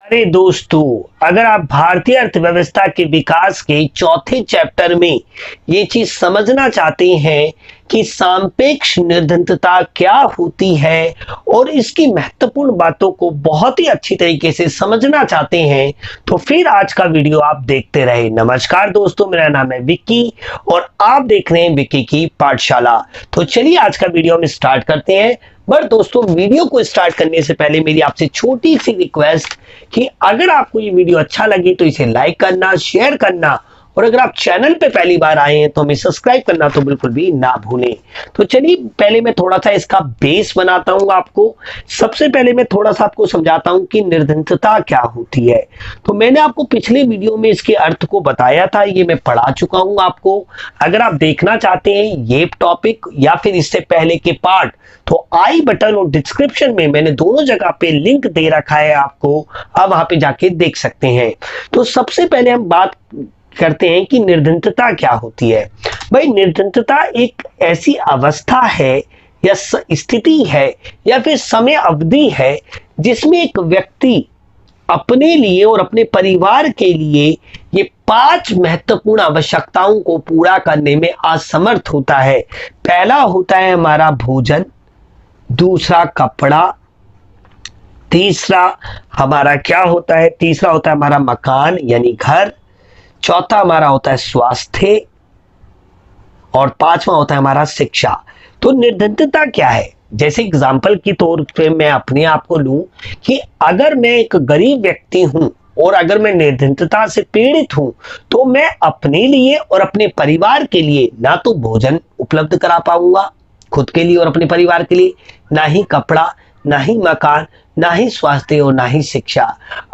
अरे दोस्तों, अगर आप भारतीय अर्थव्यवस्था के विकास के चौथे चैप्टर में ये चीज समझना चाहते हैं कि सापेक्ष निर्धनता क्या होती है और इसकी महत्वपूर्ण बातों को बहुत ही अच्छी तरीके से समझना चाहते हैं, तो फिर आज का वीडियो आप देखते रहे। नमस्कार दोस्तों, मेरा नाम है विक्की और आप देख रहे हैं विक्की की पाठशाला। तो चलिए आज का वीडियो हम स्टार्ट करते हैं। बट दोस्तों, वीडियो को स्टार्ट करने से पहले मेरी आपसे छोटी सी रिक्वेस्ट कि अगर आपको ये वीडियो अच्छा लगे तो इसे लाइक करना, शेयर करना और अगर आप चैनल पे पहली बार आए हैं तो हमें सब्सक्राइब करना तो बिल्कुल भी ना भूलें। तो चलिए पहले मैं थोड़ा सा इसका बेस बनाता हूं आपको। सबसे पहले मैं थोड़ा सा आपको समझाता हूं कि निर्धनता क्या होती है। तो मैंने आपको पिछले वीडियो में इसके अर्थ को बताया था, ये मैं पढ़ा चुका हूं आपको। अगर आप देखना चाहते हैं ये टॉपिक या फिर इससे पहले के पार्ट, तो आई बटन और डिस्क्रिप्शन में मैंने दोनों जगह पे लिंक दे रखा है आपको, आप वहां पे जाके देख सकते हैं। तो सबसे पहले हम बात करते हैं कि निर्धनता क्या होती है। भाई, निर्धनता एक ऐसी अवस्था है या स्थिति है या फिर समय अवधि है जिसमें एक व्यक्ति अपने लिए और अपने परिवार के लिए ये 5 महत्वपूर्ण आवश्यकताओं को पूरा करने में असमर्थ होता है। पहला होता है हमारा भोजन, दूसरा कपड़ा, तीसरा हमारा क्या होता है, तीसरा होता है हमारा मकान यानी घर, चौथा हमारा होता है स्वास्थ्य और पांचवा होता है हमारा शिक्षा। तो निर्धनता क्या है? जैसे एग्जाम्पल के तौर पे मैं अपने आप को लूं कि अगर मैं एक गरीब व्यक्ति हूं और अगर मैं निर्धनता से पीड़ित हूं तो मैं अपने लिए और अपने परिवार के लिए ना तो भोजन उपलब्ध करा पाऊंगा खुद के लिए और अपने परिवार के लिए, ना ही कपड़ा, ना ही मकान, ना ही स्वास्थ्य और ना ही शिक्षा।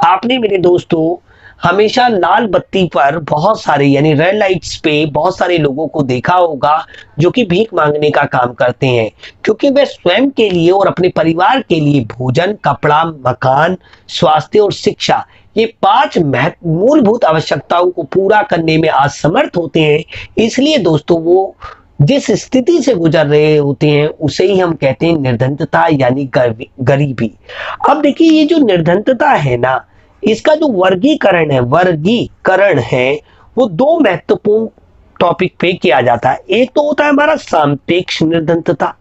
आपने मेरे दोस्तों हमेशा लाल बत्ती पर बहुत सारे यानी रेड लाइट्स पे बहुत सारे लोगों को देखा होगा जो कि भीख मांगने का काम करते हैं, क्योंकि वे स्वयं के लिए और अपने परिवार के लिए भोजन, कपड़ा, मकान, स्वास्थ्य और शिक्षा, ये 5 मूलभूत आवश्यकताओं को पूरा करने में असमर्थ होते हैं। इसलिए दोस्तों वो जिस स्थिति से गुजर रहे होते हैं उसे ही हम कहते हैं निर्धनता यानी गरीबी। अब देखिए, ये जो निर्धनता है ना, इसका जो वर्गीकरण है वो 2 महत्वपूर्ण टॉपिक पे किया जाता है। एक तो होता है हमारा सापेक्ष निर्धनता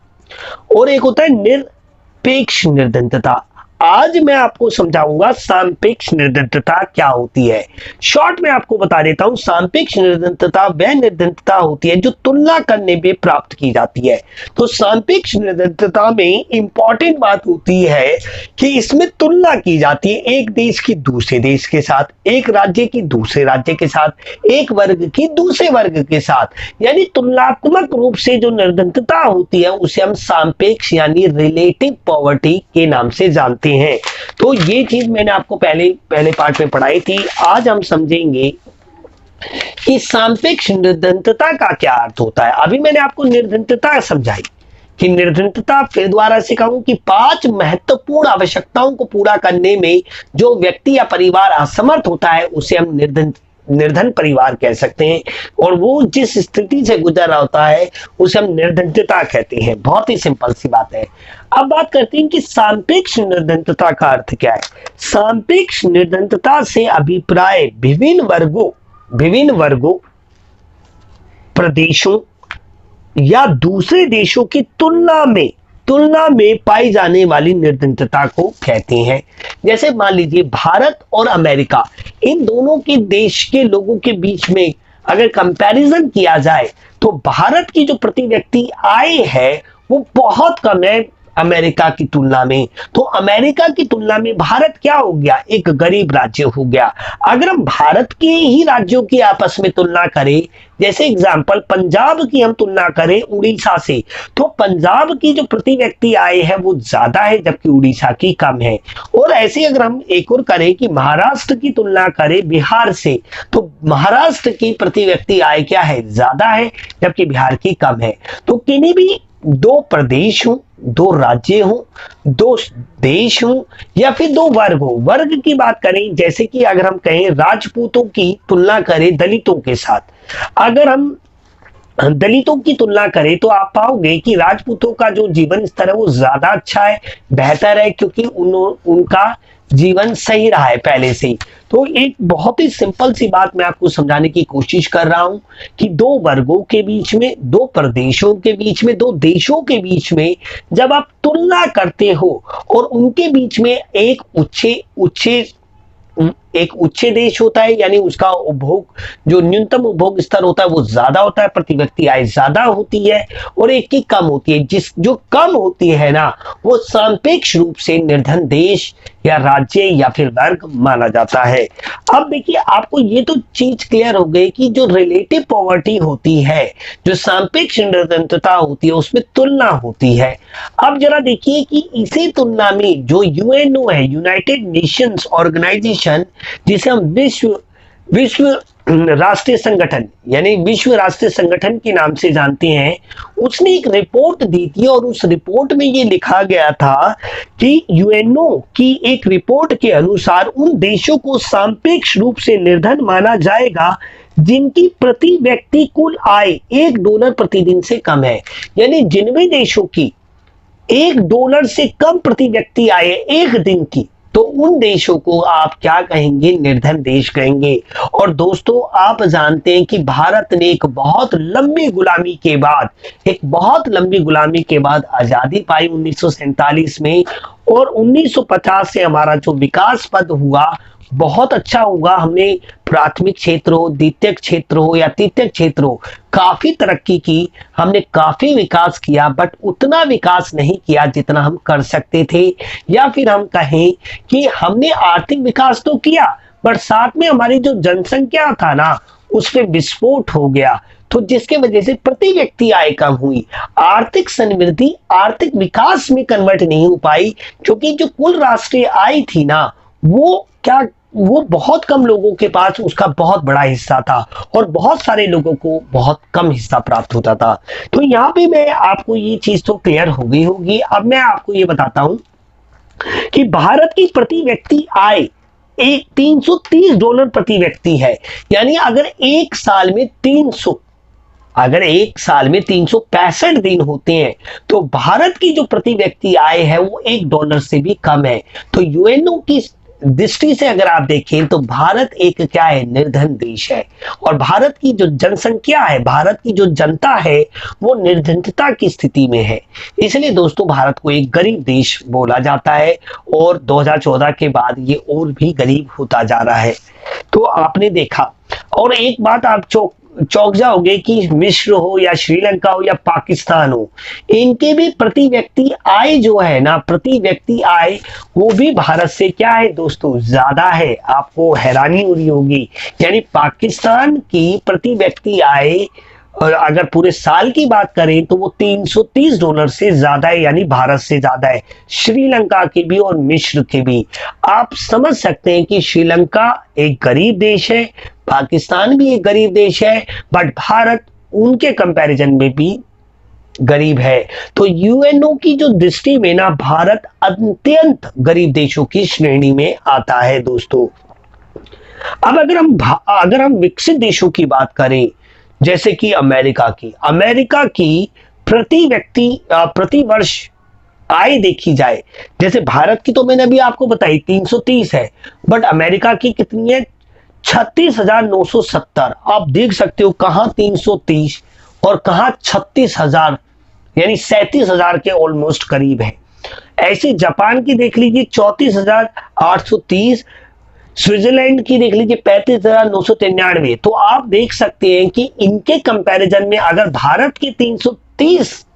और एक होता है निरपेक्ष निर्धनता। आज मैं आपको समझाऊंगा सापेक्ष निर्धनता क्या होती है। शॉर्ट में आपको बता देता हूं, सापेक्ष निर्धनता वह निर्धनता होती है जो तुलना करने पे प्राप्त की जाती है। तो सापेक्ष निर्धनता में इंपॉर्टेंट बात होती है कि इसमें तुलना की जाती है एक देश की दूसरे देश के साथ, एक राज्य की दूसरे राज्य के साथ, एक वर्ग की दूसरे वर्ग के साथ, यानी तुलनात्मक रूप से जो निर्धनता होती है उसे हम सापेक्ष यानी रिलेटिव पॉवर्टी के नाम से जानते हैं। तो ये चीज मैंने आपको पहले पार्ट में पढ़ाई थी। आज हम समझेंगे कि सापेक्ष निर्धनता का क्या अर्थ होता है। अभी मैंने आपको निर्धनता समझाई कि निर्धनता, फिर दोबारा से कहूं कि 5 महत्वपूर्ण आवश्यकताओं को पूरा करने में जो व्यक्ति या परिवार असमर्थ होता है उसे हम निर्धन परिवार कह सकते हैं, और वो जिस स्थिति से गुजर रहा होता है उसे हम निर्धनता कहते हैं। बहुत ही सिंपल सी बात है। अब बात करते हैं कि सापेक्ष निर्धनता का अर्थ क्या है। सापेक्ष निर्धनता से अभिप्राय विभिन्न वर्गों, प्रदेशों या दूसरे देशों की तुलना में पाई जाने वाली निर्धनता को कहते हैं। जैसे मान लीजिए भारत और अमेरिका, इन दोनों के देश के लोगों के बीच में अगर कंपैरिजन किया जाए तो भारत की जो प्रति व्यक्ति आय है वो बहुत कम है अमेरिका की तुलना में। तो अमेरिका की तुलना में भारत क्या हो गया, एक गरीब राज्य हो गया। अगर हम भारत के ही राज्यों की आपस में तुलना करें, जैसे एग्जांपल पंजाब की हम तुलना करें उड़ीसा से, तो पंजाब की जो प्रति व्यक्ति आय है वो ज्यादा है जबकि उड़ीसा की कम है। और ऐसे अगर हम एक और करें कि महाराष्ट्र की तुलना करें बिहार से, तो महाराष्ट्र की प्रति व्यक्ति आय क्या है, ज्यादा है जबकि बिहार की कम है। तो किन्हीं भी 2 प्रदेश हो, 2 राज्य हो, 2 देश हो या फिर 2 वर्ग हो। वर्ग की बात करें, जैसे कि अगर हम कहें राजपूतों की तुलना करें दलितों के साथ, अगर हम दलितों की तुलना करें तो आप पाओगे कि राजपूतों का जो जीवन स्तर है वो ज्यादा अच्छा है, बेहतर है, क्योंकि उनका जीवन सही रहा है पहले से ही। तो एक बहुत ही सिंपल सी बात मैं आपको समझाने की कोशिश कर रहा हूं कि दो वर्गों के बीच में, दो प्रदेशों के बीच में, दो देशों के बीच में जब आप तुलना करते हो और उनके बीच में एक उच्च देश होता है, यानी उसका उपभोग, जो न्यूनतम उपभोग स्तर होता है वो ज्यादा होता है, प्रति व्यक्ति आय ज्यादा होती है, और एक की कम होती है। जो कम होती है ना, वो सापेक्ष रूप से निर्धन देश या राज्य या फिर वर्ग माना जाता है। अब देखिए, आपको ये तो चीज क्लियर हो गई कि जो रिलेटिव पॉवर्टी होती है, जो सापेक्ष निर्धनता होती है, उसमें तुलना होती है। अब जरा देखिए कि इसी तुलना में जो यूएनओ है, यूनाइटेड नेशंस ऑर्गेनाइजेशन, जिसे हम विश्व राष्ट्रीय संगठन यानी विश्व राष्ट्रीय संगठन के नाम से जानते हैं, उसने एक रिपोर्ट दी थी और उस रिपोर्ट में ये लिखा गया था कि यूएनओ की एक रिपोर्ट के अनुसार उन देशों को सापेक्ष रूप से निर्धन माना जाएगा जिनकी प्रति व्यक्ति कुल आय $1 प्रतिदिन से कम है। यानी जिनमें देशों की $1 से कम प्रति व्यक्ति आय एक दिन की, तो उन देशों को आप क्या कहेंगे? निर्धन देश कहेंगे। और दोस्तों, आप जानते हैं कि भारत ने एक बहुत लंबी गुलामी के बाद आजादी पाई 1947 में, और 1950 से हमारा जो विकास पद हुआ बहुत अच्छा हुआ। हमने प्राथमिक क्षेत्र हो, द्वितीयक क्षेत्र हो या तृतीयक क्षेत्र हो, काफी तरक्की की, हमने काफी विकास किया, बट उतना विकास नहीं किया जितना हम कर सकते थे। या फिर हम कहें कि हमने आर्थिक विकास तो किया, बट साथ में हमारी जो जनसंख्या था ना, उसमें विस्फोट हो गया, तो जिसके वजह से प्रति व्यक्ति आय कम हुई, आर्थिक समृद्धि आर्थिक विकास में कन्वर्ट नहीं हो पाई, क्योंकि जो कुल राष्ट्रीय आय थी ना, वो बहुत कम लोगों के पास उसका बहुत बड़ा हिस्सा था और बहुत सारे लोगों को बहुत कम हिस्सा प्राप्त होता था। तो यहाँ पे मैं आपको ये चीज तो क्लियर हो गई होगी। अब मैं आपको ये बताता हूं कि भारत की प्रति व्यक्ति आय $330 प्रति व्यक्ति है। यानी अगर एक साल में 365 दिन होते हैं, तो भारत की जो प्रति व्यक्ति आय है वो $1 से भी कम है। तो यूएनओ की दृष्टि से अगर आप देखें तो भारत एक क्या है? निर्धन देश है। और भारत की जो जनसंख्या है, भारत की जो जनता है, वो निर्धनता की स्थिति में है। इसलिए दोस्तों, भारत को एक गरीब देश बोला जाता है, और 2014 के बाद ये और भी गरीब होता जा रहा है। तो आपने देखा, और एक बात आप चौंक जाओगे कि मिस्र हो या श्रीलंका हो या पाकिस्तान हो, इनके भी प्रति व्यक्ति आय जो है ना, प्रति व्यक्ति आय वो भी भारत से क्या है दोस्तों? ज्यादा है। आपको हैरानी हो रही होगी, यानी पाकिस्तान की प्रति व्यक्ति आय और अगर पूरे साल की बात करें तो वो $330 से ज्यादा है, यानी भारत से ज्यादा है। श्रीलंका के भी और मिस्र के भी। आप समझ सकते हैं कि श्रीलंका एक गरीब देश है, पाकिस्तान भी एक गरीब देश है, बट भारत उनके कंपैरिजन में भी गरीब है। तो यूएनओ की जो दृष्टि में ना, भारत अत्यंत गरीब देशों की श्रेणी में आता है दोस्तों। अब अगर हम विकसित देशों की बात करें, जैसे कि अमेरिका की प्रति वर्ष आय देखी जाए, जैसे भारत की तो मैंने अभी आपको बताई 330 है, बट अमेरिका की कितनी है? 36,970। आप देख सकते हो कहां 330 और कहां 36,000, यानी 37,000 के ऑलमोस्ट करीब है। ऐसे जापान की देख लीजिए 34,830, स्विट्जरलैंड की देख लीजिए 35,999। तो आप देख सकते हैं कि इनके कंपैरिजन में अगर भारत के 330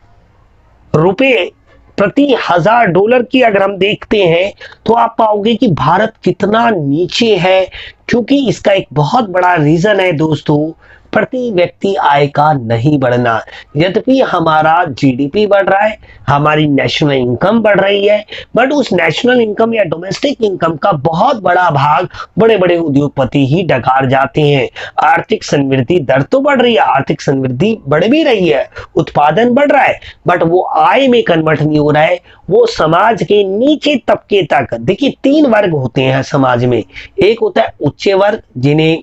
रुपए प्रति $1,000 की अगर हम देखते हैं, तो आप पाओगे कि भारत कितना नीचे है। क्योंकि इसका एक बहुत बड़ा रीजन है दोस्तों, प्रति व्यक्ति आय का नहीं बढ़ना। यद्यपि हमारा जीडीपी बढ़ रहा है, हमारी नेशनल इनकम बढ़ रही है, बट उस नेशनल इनकम या डोमेस्टिक इनकम का बहुत बड़ा भाग बड़े बड़े उद्योगपति ही डकार जाते हैं। आर्थिक समृद्धि दर तो बढ़ रही है, आर्थिक समृद्धि बढ़ भी रही है, उत्पादन बढ़ रहा है, बट वो आय में कन्वर्ट नहीं हो रहा है। वो समाज के नीचे तबके तक, देखिए 3 वर्ग होते हैं समाज में। एक होता है उच्च वर्ग, जिन्हें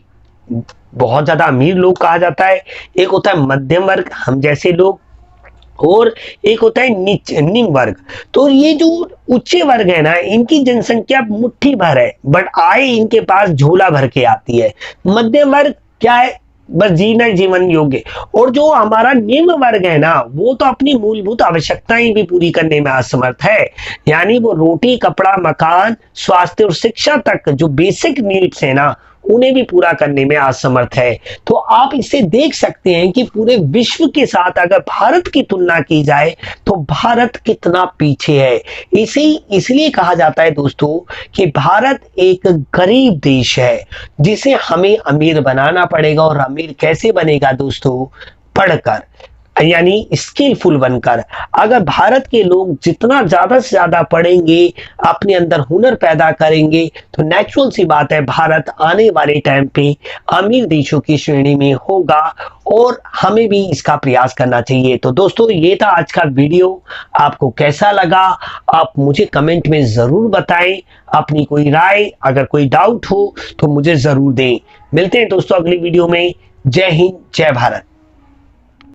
बहुत ज्यादा अमीर लोग कहा जाता है। एक होता है मध्यम वर्ग, हम जैसे लोग, और एक होता है निम्न वर्ग। तो ये जो उच्च वर्ग है ना, इनकी जनसंख्या मुट्ठी भर है, बट आय इनके पास झोला भर के आती है। मध्यम वर्ग क्या है, बस जीना जीवन योग्य। और जो हमारा निम्न वर्ग है ना, वो तो अपनी मूलभूत आवश्यकताएं भी पूरी करने में असमर्थ है। यानी वो रोटी, कपड़ा, मकान, स्वास्थ्य और शिक्षा तक जो बेसिक नीड्स है ना, उन्हें भी पूरा करने में असमर्थ है। तो आप इसे देख सकते हैं कि पूरे विश्व के साथ अगर भारत की तुलना की जाए तो भारत कितना पीछे है। इसे इसलिए कहा जाता है दोस्तों कि भारत एक गरीब देश है जिसे हमें अमीर बनाना पड़ेगा। और अमीर कैसे बनेगा दोस्तों? पढ़कर, यानी स्किलफुल बनकर। अगर भारत के लोग जितना ज्यादा से ज्यादा पढ़ेंगे, अपने अंदर हुनर पैदा करेंगे, तो नेचुरल सी बात है भारत आने वाले टाइम पे अमीर देशों की श्रेणी में होगा। और हमें भी इसका प्रयास करना चाहिए। तो दोस्तों, ये था आज का वीडियो। आपको कैसा लगा आप मुझे कमेंट में जरूर बताएं। अपनी कोई राय, अगर कोई डाउट हो तो मुझे जरूर दें। मिलते हैं दोस्तों अगली वीडियो में। जय हिंद, जय भारत।